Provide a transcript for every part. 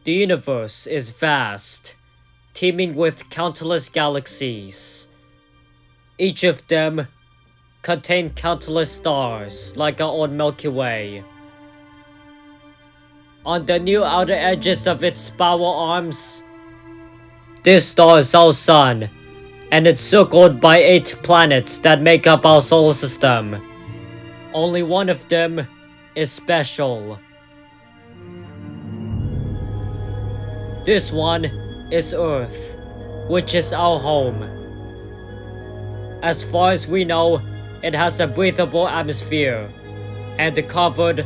The universe is vast, teeming with countless galaxies. Each of them contain countless stars like our own Milky Way. On the new outer edges of its spiral arms, this star is our sun, and it's circled by 8 planets that make up our solar system. Only one of them is special. This one is Earth, which is our home. As far as we know, it has a breathable atmosphere and covered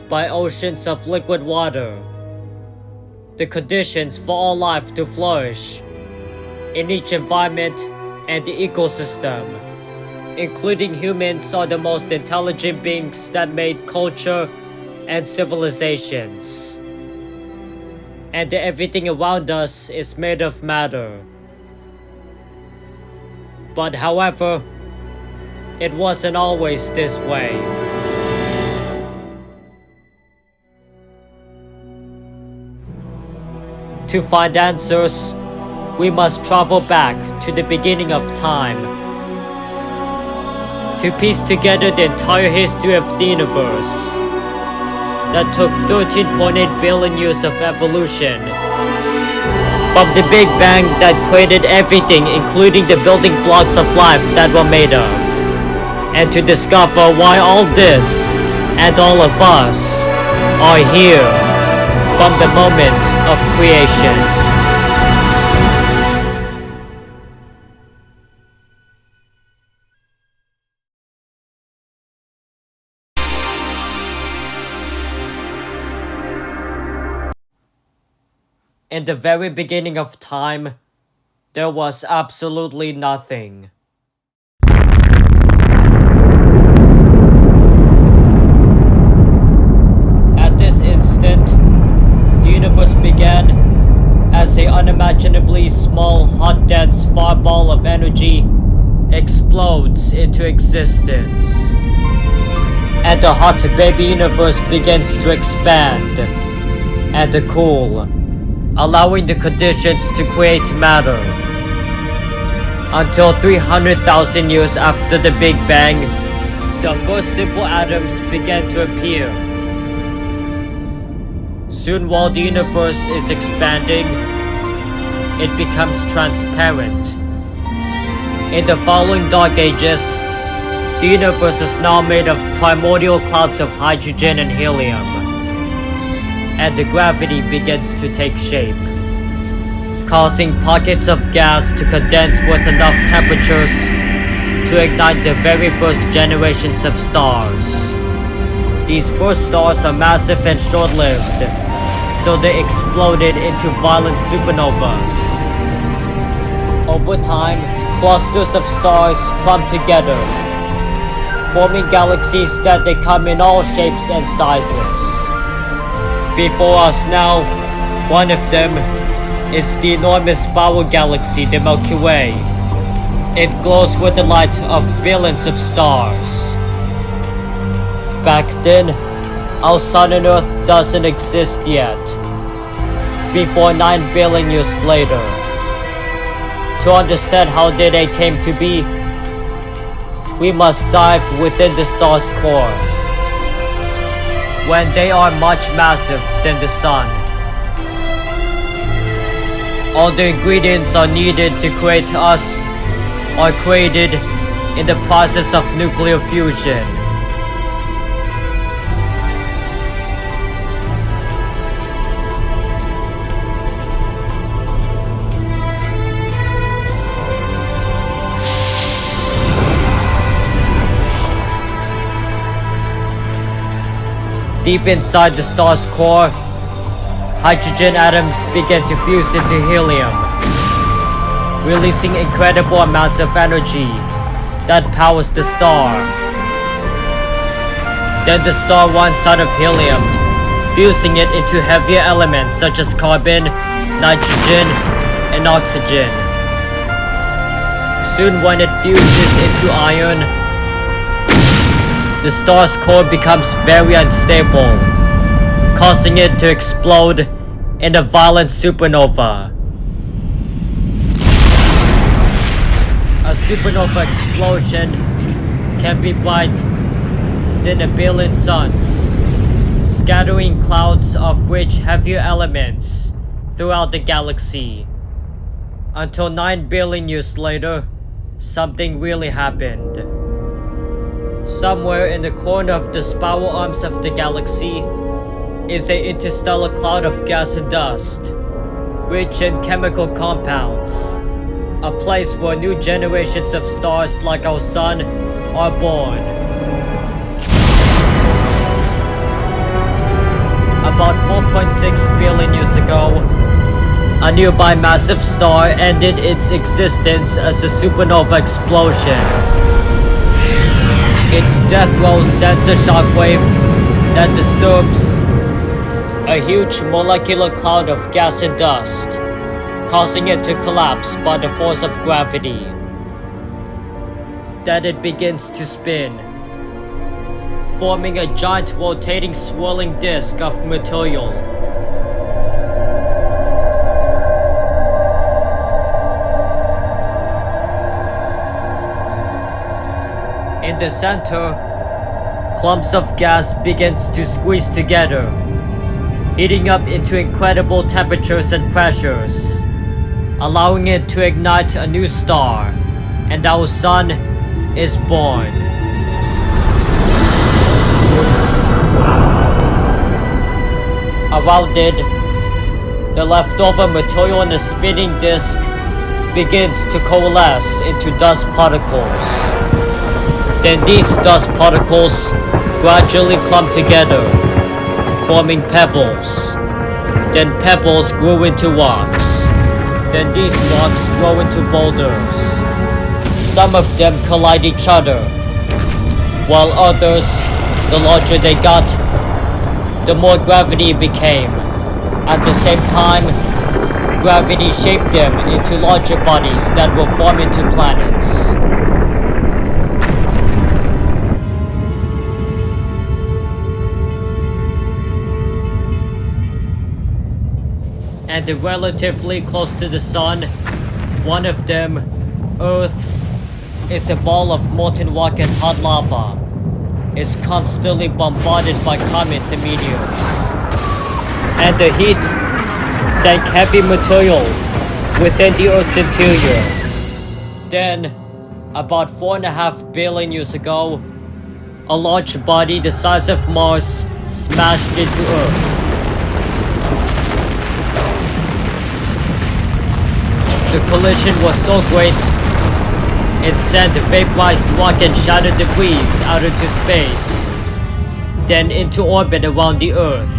by oceans of liquid water. The conditions for all life to flourish in each environment and the ecosystem, including humans, are the most intelligent beings that made culture and civilizations. And everything around us is made of matter. But however, it wasn't always this way. To find answers, we must travel back to the beginning of time, to piece together the entire history of the universe that took 13.8 billion years of evolution. From the Big Bang that created everything, including the building blocks of life that we're made of, and to discover why all this and all of us are here from the moment of creation. In the very beginning of time, there was absolutely nothing. At this instant, the universe began as an unimaginably small, hot, dense fireball of energy explodes into existence. And the hot baby universe begins to expand and cool, allowing the conditions to create matter. Until 300,000 years after the Big Bang, the first simple atoms began to appear. Soon, while the universe is expanding, it becomes transparent. In the following dark ages, the universe is now made of primordial clouds of hydrogen and helium, and the gravity begins to take shape, causing pockets of gas to condense with enough temperatures to ignite the very first generations of stars. These first stars are massive and short-lived, so they exploded into violent supernovas. Over time, clusters of stars clump together, forming galaxies that they come in all shapes and sizes. Before us now, one of them is the enormous spiral galaxy, the Milky Way. It glows with the light of billions of stars. Back then, our sun and Earth doesn't exist yet. Before 9 billion years later. To understand how they came to be, we must dive within the star's core, when they are much massive than the sun. All the ingredients are needed to create us are created in the process of nuclear fusion. Deep inside the star's core, hydrogen atoms begin to fuse into helium, releasing incredible amounts of energy that powers the star. Then the star runs out of helium, fusing it into heavier elements such as carbon, nitrogen, and oxygen. Soon, when it fuses into iron, the star's core becomes very unstable, causing it to explode in a violent supernova. A supernova explosion can be bright than a billion suns, scattering clouds of rich heavier elements throughout the galaxy. Until 9 billion years later, something really happened. Somewhere in the corner of the spiral arms of the galaxy is an interstellar cloud of gas and dust, rich in chemical compounds, a place where new generations of stars like our sun are born. About 4.6 billion years ago, a nearby massive star ended its existence as a supernova explosion. Its death roll sends a shockwave that disturbs a huge molecular cloud of gas and dust, causing it to collapse by the force of gravity. Then it begins to spin, forming a giant rotating swirling disk of material. In the center, clumps of gas begins to squeeze together, heating up into incredible temperatures and pressures, allowing it to ignite a new star, and our sun is born. Around it, the leftover material in the spinning disk begins to coalesce into dust particles. Then these dust particles gradually clump together, forming pebbles. Then pebbles grew into rocks. Then these rocks grow into boulders. Some of them collide each other, while others, the larger they got, the more gravity became. At the same time, gravity shaped them into larger bodies that will form into planets. And relatively close to the sun, one of them, Earth, is a ball of molten rock and hot lava. It's constantly bombarded by comets and meteors. And the heat sank heavy material within the Earth's interior. Then, about 4.5 billion years ago, a large body the size of Mars smashed into Earth. The collision was so great, it sent vaporized rock and shattered debris out into space, then into orbit around the Earth,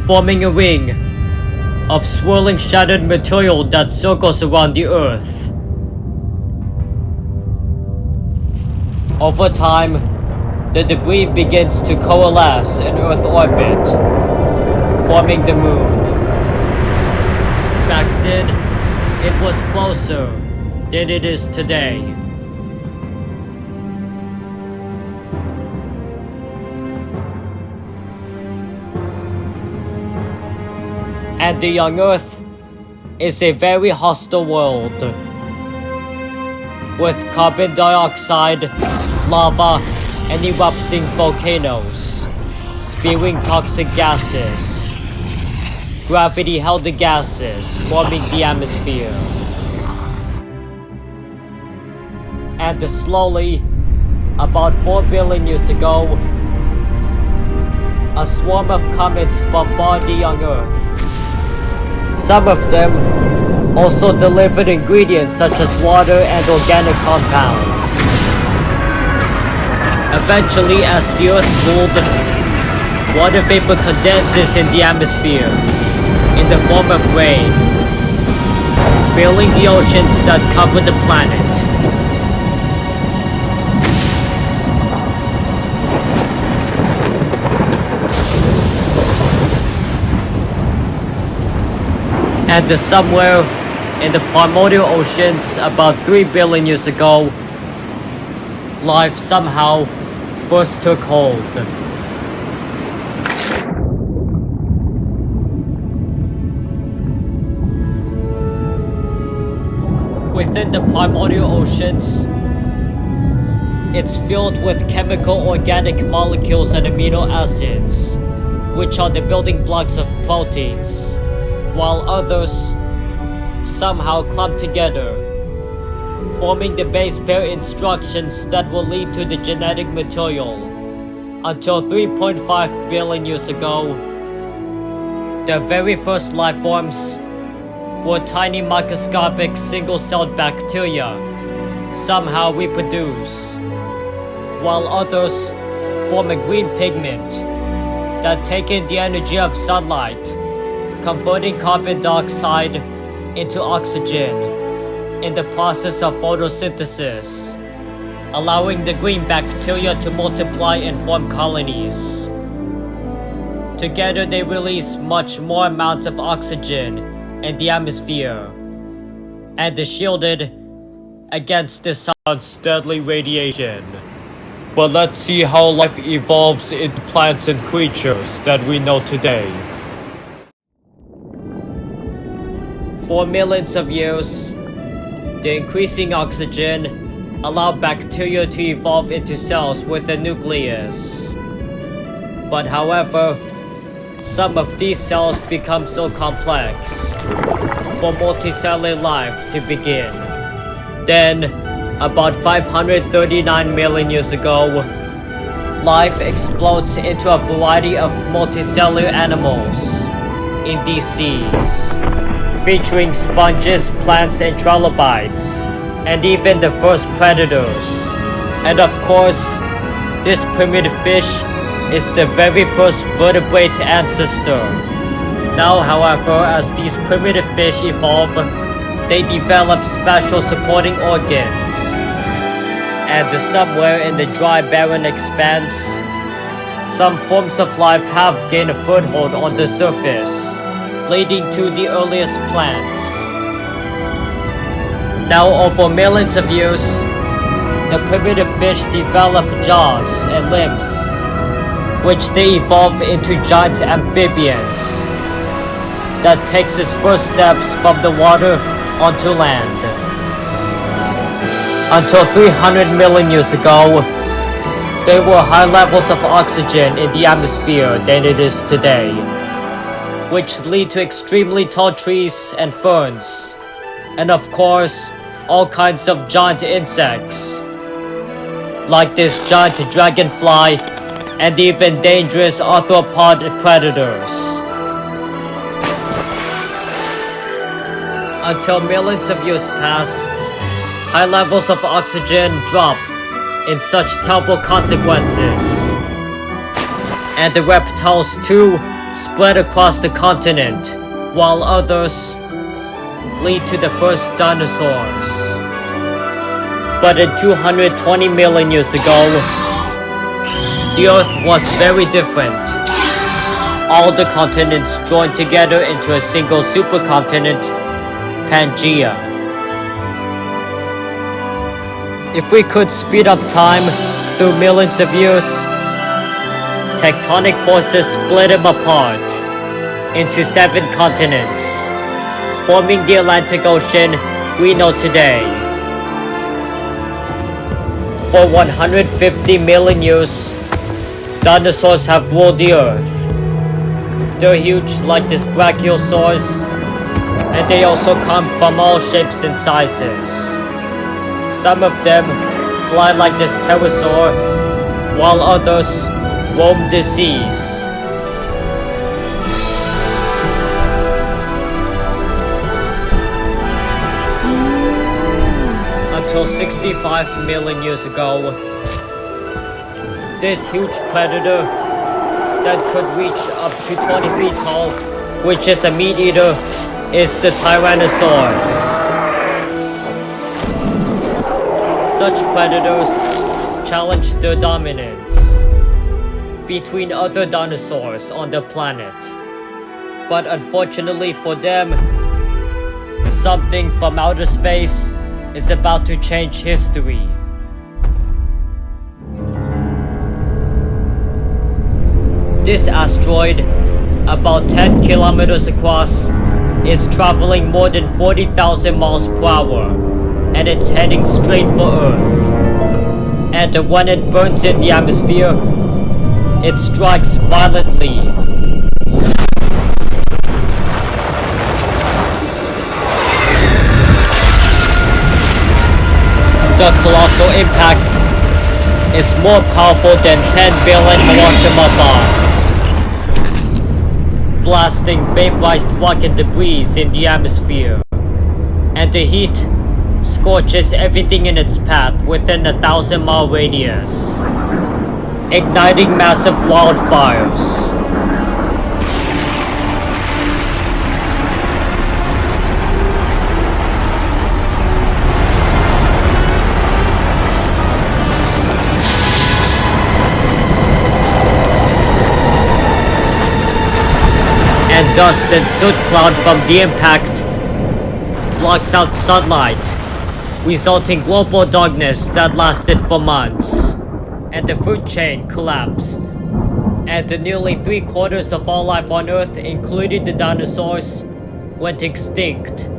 forming a ring of swirling shattered material that circles around the Earth. Over time, the debris begins to coalesce in Earth orbit, forming the Moon. Back then, it was closer than it is today. And the young Earth is a very hostile world, with carbon dioxide, lava, and erupting volcanoes, spewing toxic gases. Gravity held the gases, forming the atmosphere. And slowly, about 4 billion years ago, a swarm of comets bombarded the young Earth. Some of them also delivered ingredients such as water and organic compounds. Eventually, as the Earth cooled, water vapor condenses in the atmosphere in the form of rain, filling the oceans that cover the planet. And somewhere in the primordial oceans about 3 billion years ago, life somehow first took hold. in the primordial oceans, it's filled with chemical organic molecules and amino acids, which are the building blocks of proteins, while others somehow clump together, forming the base pair instructions that will lead to the genetic material. Until 3.5 billion years ago, the very first life forms were tiny microscopic single-celled bacteria, somehow reproduce, while others form a green pigment that take in the energy of sunlight, converting carbon dioxide into oxygen in the process of photosynthesis, allowing the green bacteria to multiply and form colonies. Together they release much more amounts of oxygen in the atmosphere and is shielded against the sun's deadly radiation. But let's see how life evolves into plants and creatures that we know today. For millions of years, the increasing oxygen allowed bacteria to evolve into cells with a nucleus. But however, some of these cells become so complex for multicellular life to begin. Then, about 539 million years ago, life explodes into a variety of multicellular animals in these seas, featuring sponges, plants, and trilobites, and even the first predators. And of course, this primitive fish is the very first vertebrate ancestor. Now, however, as these primitive fish evolve, they develop special supporting organs. And somewhere in the dry, barren expanse, some forms of life have gained a foothold on the surface, leading to the earliest plants. Now, over millions of years, the primitive fish develop jaws and limbs, which they evolve into giant amphibians that takes its first steps from the water onto land. Until 300 million years ago, there were high levels of oxygen in the atmosphere than it is today, which lead to extremely tall trees and ferns, and of course, all kinds of giant insects, like this giant dragonfly and even dangerous arthropod predators. Until millions of years pass, high levels of oxygen drop in such terrible consequences, and the reptiles too spread across the continent, while others lead to the first dinosaurs. But in 220 million years ago, the Earth was very different. All the continents joined together into a single supercontinent, Pangaea. If we could speed up time through millions of years, tectonic forces split them apart into 7 continents, forming the Atlantic Ocean we know today. For 150 million years, dinosaurs have ruled the Earth. They're huge like this brachiosaurus, and they also come from all shapes and sizes. Some of them fly like this pterosaur, while others roam the seas. Until 65 million years ago, this huge predator that could reach up to 20 feet tall, which is a meat eater, is the Tyrannosaurus. Such predators challenge their dominance between other dinosaurs on the planet. But unfortunately for them, something from outer space is about to change history. This asteroid, about 10 kilometers across, is traveling more than 40,000 miles per hour and it's heading straight for Earth. And when it burns in the atmosphere, it strikes violently. The colossal impact is more powerful than 10 billion Hiroshima bombs, blasting vaporized rocket debris in the atmosphere. And the heat scorches everything in its path within a 1,000-mile radius, igniting massive wildfires. And dust and soot cloud from the impact blocks out sunlight, resulting global darkness that lasted for months. And the food chain collapsed. And nearly 3/4 of all life on Earth, including the dinosaurs, went extinct.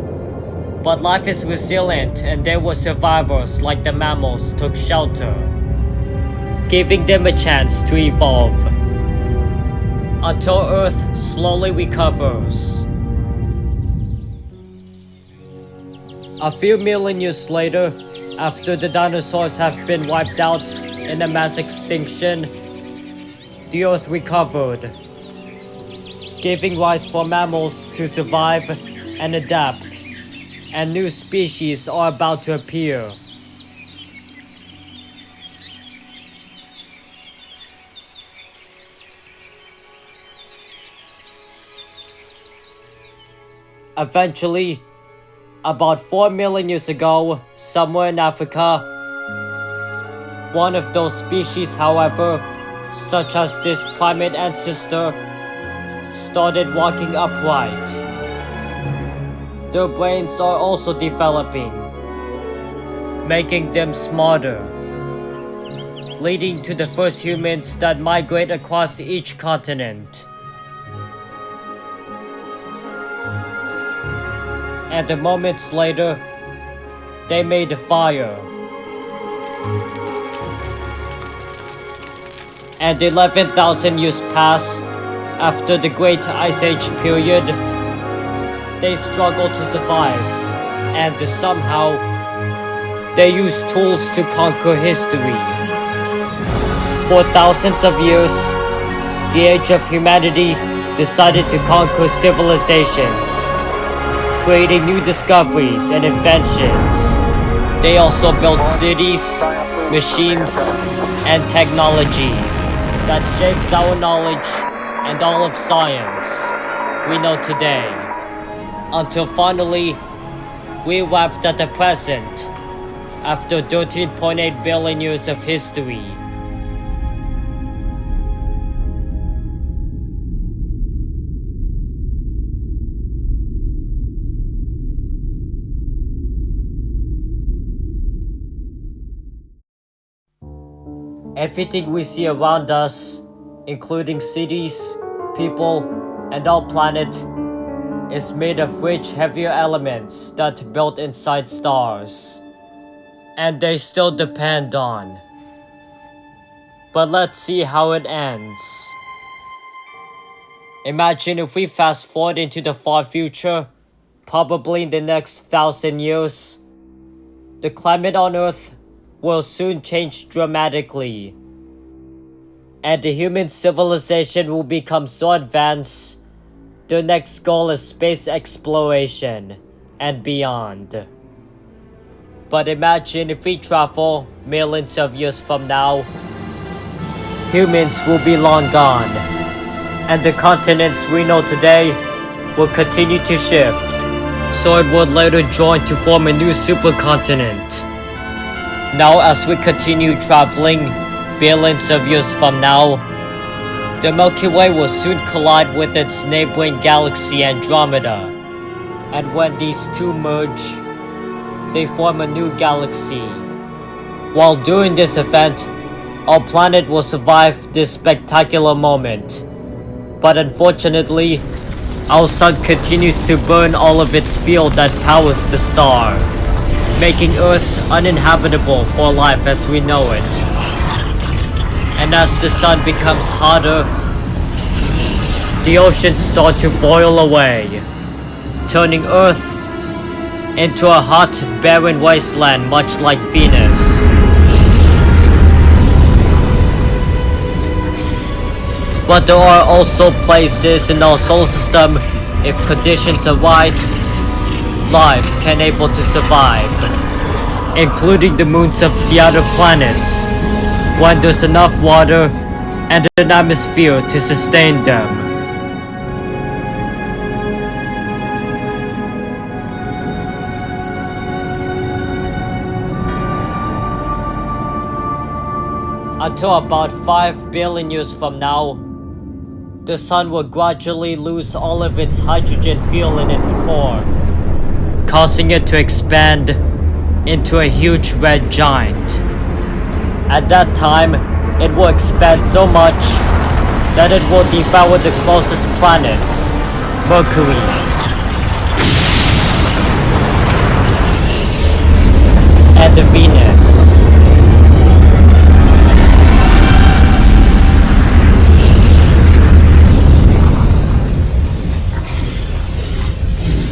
But life is resilient, and there were survivors like the mammals took shelter, giving them a chance to evolve, until Earth slowly recovers. A few million years later, after the dinosaurs have been wiped out in a mass extinction, the Earth recovered, giving rise for mammals to survive and adapt, and new species are about to appear. Eventually, about 4 million years ago, somewhere in Africa, one of those species, however, such as this primate ancestor, started walking upright. Their brains are also developing, making them smarter, leading to the first humans that migrate across each continent. And moments later, they made a fire. And 11,000 years pass after the Great Ice Age period. They struggle to survive, and somehow, they use tools to conquer history. For thousands of years, the age of humanity decided to conquer civilizations, creating new discoveries and inventions. They also built cities, machines, and technology that shapes our knowledge and all of science we know today. Until finally, we arrived at the present, after 13.8 billion years of history. Everything we see around us, including cities, people, and our planet, is made of rich, heavier elements that built inside stars, and they still depend on. But let's see how it ends. Imagine if we fast forward into the far future, probably in the next 1,000 years. The climate on Earth will soon change dramatically, and the human civilization will become so advanced, their next goal is space exploration and beyond. But imagine if we travel millions of years from now, humans will be long gone, and the continents we know today will continue to shift, so it would later join to form a new supercontinent. Now, as we continue traveling billions of years from now, the Milky Way will soon collide with its neighboring galaxy Andromeda. And when these two merge, they form a new galaxy. While during this event, our planet will survive this spectacular moment. But unfortunately, our sun continues to burn all of its fuel that powers the star. making Earth uninhabitable for life as we know it. And as the sun becomes hotter, the oceans start to boil away, turning Earth into a hot, barren wasteland much like Venus. But there are also places in our solar system, if conditions are right, life can able to survive, including the moons of the other planets, when there's enough water and an atmosphere to sustain them. Until about 5 billion years from now, the sun will gradually lose all of its hydrogen fuel in its core, causing it to expand into a huge red giant. At that time, it will expand so much that it will devour the closest planets, Mercury, and Venus.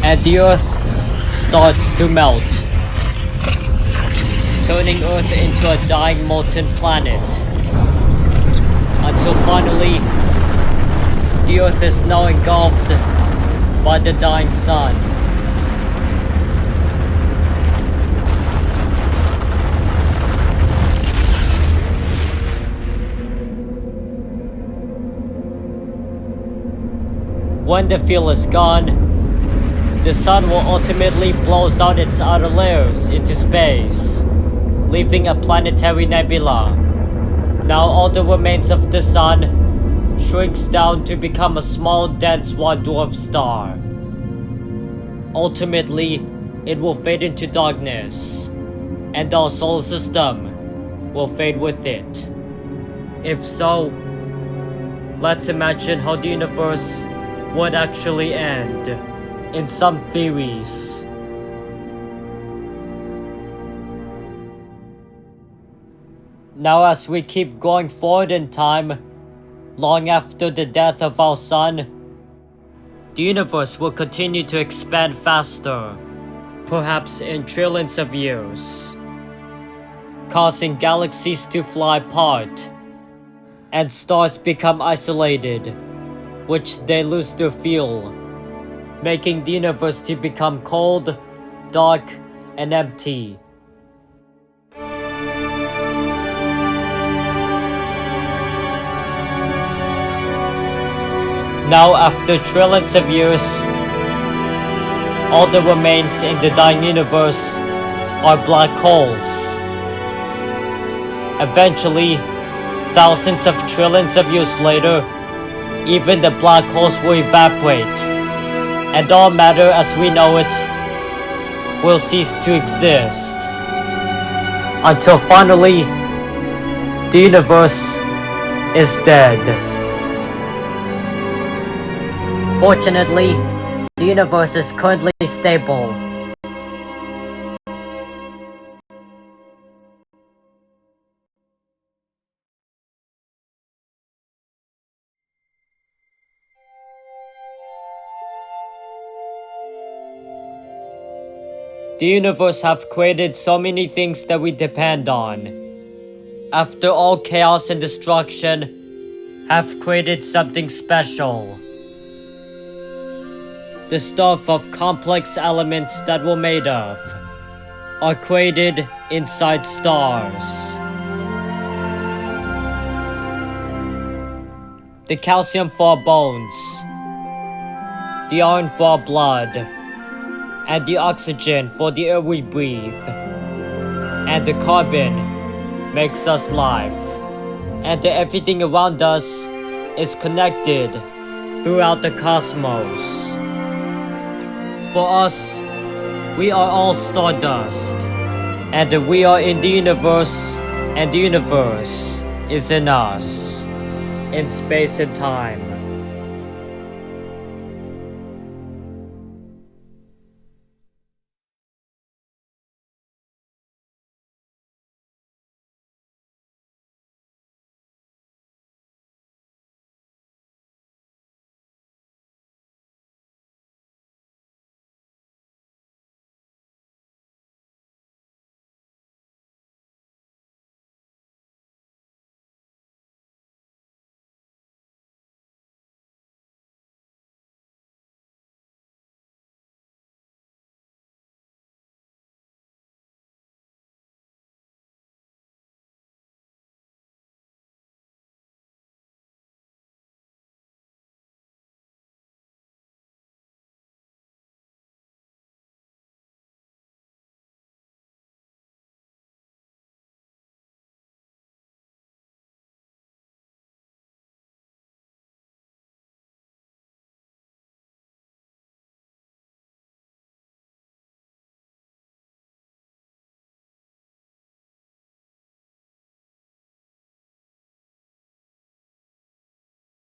And the Earth starts to melt, turning Earth into a dying molten planet, until finally the Earth is now engulfed by the dying sun. When the fuel is gone, the sun will ultimately blow out its outer layers into space, leaving a planetary nebula. Now all the remains of the sun shrinks down to become a small dense white dwarf star. Ultimately, it will fade into darkness, and our solar system will fade with it. If so, let's imagine how the universe would actually end. In some theories, now as we keep going forward in time, long after the death of our sun, the universe will continue to expand faster, perhaps in trillions of years, causing galaxies to fly apart, and stars become isolated, which they lose their fuel, making the universe to become cold, dark, and empty. Now, after trillions of years, all that remains in the dying universe are black holes. Eventually, thousands of trillions of years later, even the black holes will evaporate, and all matter as we know it will cease to exist, until finally the universe is dead. Fortunately, the universe is currently stable. The universe have created so many things that we depend on. After all chaos and destruction, have created something special. The stuff of complex elements that we're made of are created inside stars. The calcium for our bones, the iron for our blood, and the oxygen for the air we breathe, and the carbon makes us life, and everything around us is connected throughout the cosmos. For us, we are all stardust, and we are in the universe, and the universe is in us, in space and time.